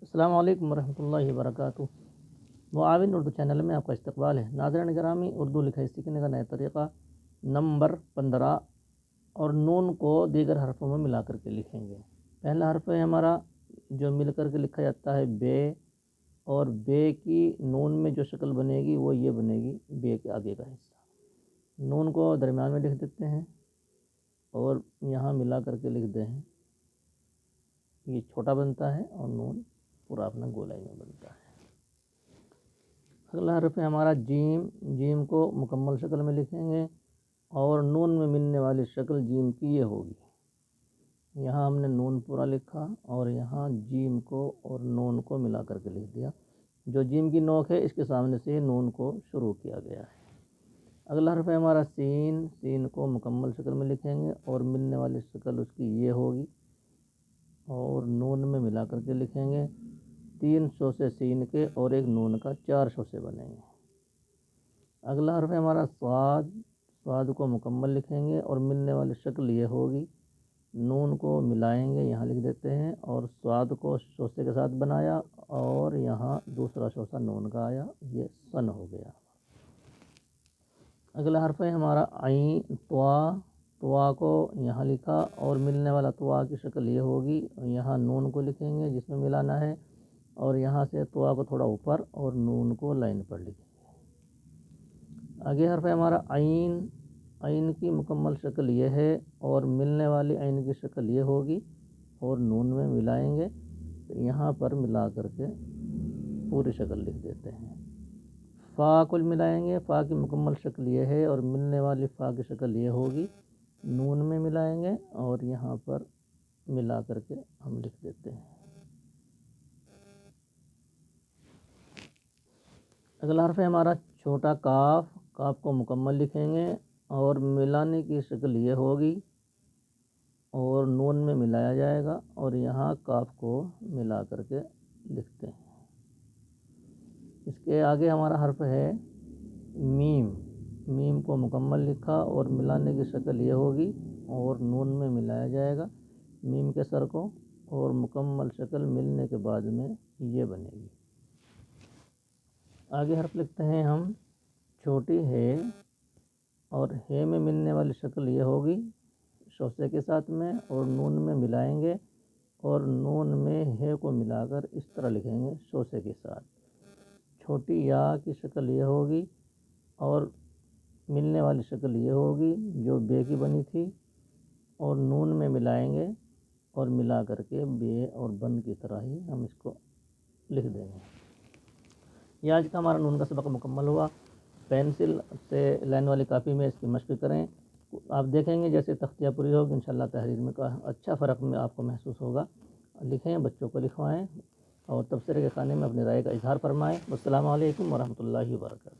السلام علیکم ورحمۃ اللہ وبرکاتہ۔ معاون اردو چینل میں آپ کا استقبال ہے۔ ناظرین گرامی، اردو لکھائی سیکھنے کا نیا طریقہ نمبر 15 اور نون کو دیگر حرفوں میں ملا کر کے لکھیں گے۔ پہلا حرف ہے ہمارا جو مل کر کے لکھا جاتا ہے بے، اور بے کی نون میں جو شکل بنے گی وہ یہ بنے گی، بے کے آگے کا حصہ۔ نون کو درمیان میں لکھ دیتے ہیں اور یہاں ملا کر کے لکھ دیں، یہ چھوٹا بنتا ہے اور نون پورا اپنا گولائی میں بنتا ہے۔ اگلا حرف ہے ہمارا جیم۔ جیم کو مکمل شکل میں لکھیں گے اور نون میں ملنے والی شکل جیم کی یہ ہوگی۔ یہاں ہم نے نون پورا لکھا اور یہاں جیم کو اور نون کو ملا کر کے لکھ دیا۔ جو جیم کی نوک ہے اس کے سامنے سے نون کو شروع کیا گیا ہے۔ اگلا حرف ہے ہمارا سین۔ سین کو مکمل شکل میں لکھیں گے اور ملنے والی شکل اس کی یہ ہوگی اور نون میں ملا کر کے لکھیں گے۔ 3 شوسے سین کے اور ایک نون کا 4 شوسے بنیں گے۔ اگلا حرف ہے ہمارا صاد۔ صاد کو مکمل لکھیں گے اور ملنے والی شکل یہ ہوگی، نون کو ملائیں گے، یہاں لکھ دیتے ہیں، اور صاد کو شوسے کے ساتھ بنایا اور یہاں دوسرا شوسہ نون کا آیا، یہ سن ہو گیا۔ اگلا حرف ہے ہمارا عین۔ طوا۔ طوا کو یہاں لکھا اور ملنے والا طوا کی شکل یہ ہوگی، یہاں نون کو لکھیں گے جس میں ملانا ہے اور یہاں سے طوا کو تھوڑا اوپر اور نون کو لائن پر لکھیں گے۔ آگے حرف ہے ہمارا عین۔ عین کی مکمل شکل یہ ہے اور ملنے والی عین کی شکل یہ ہوگی اور نون میں ملائیں گے، یہاں پر ملا کر کے پوری شکل لکھ دیتے ہیں۔ فا کو ملائیں گے، فا کی مکمل شکل یہ ہے اور ملنے والی فا کی شکل یہ ہوگی، نون میں ملائیں گے اور یہاں پر ملا کر کے ہم لکھ دیتے ہیں۔ اگلا حرف ہے ہمارا چھوٹا کاف۔ کاف کو مکمل لکھیں گے اور ملانے کی شکل یہ ہوگی اور نون میں ملایا جائے گا اور یہاں کاف کو ملا کر کے لکھتے ہیں۔ اس کے آگے ہمارا حرف ہے میم۔ میم کو مکمل لکھا اور ملانے کی شکل یہ ہوگی اور نون میں ملایا جائے گا میم کے سر کو، اور مکمل شکل ملنے کے بعد میں یہ بنے گی۔ آگے حرف لکھتے ہیں ہم چھوٹی ہے، اور ہے میں ملنے والی شکل یہ ہوگی شوسے کے ساتھ میں اور نون میں ملائیں گے اور نون میں ہے کو ملا کر اس طرح لکھیں گے شوسے کے ساتھ۔ چھوٹی یا کی شکل یہ ہوگی اور ملنے والی شکل یہ ہوگی جو بے کی بنی تھی، اور نون میں ملائیں گے اور ملا کر کے بے اور بن کی طرح ہی ہم اس کو لکھ دیں گے۔ یہ آج کا ہمارا نون کا سبق مکمل ہوا۔ پینسل سے لائن والی کاپی میں اس کی مشق کریں، آپ دیکھیں گے جیسے تختیہ پوری ہوگی انشاءاللہ تحریر میں اچھا فرق میں آپ کو محسوس ہوگا۔ لکھیں، بچوں کو لکھوائیں اور تبصرے کے خانے میں اپنی رائے کا اظہار فرمائیں۔ السلام علیکم ورحمۃ اللہ وبرکاتہ۔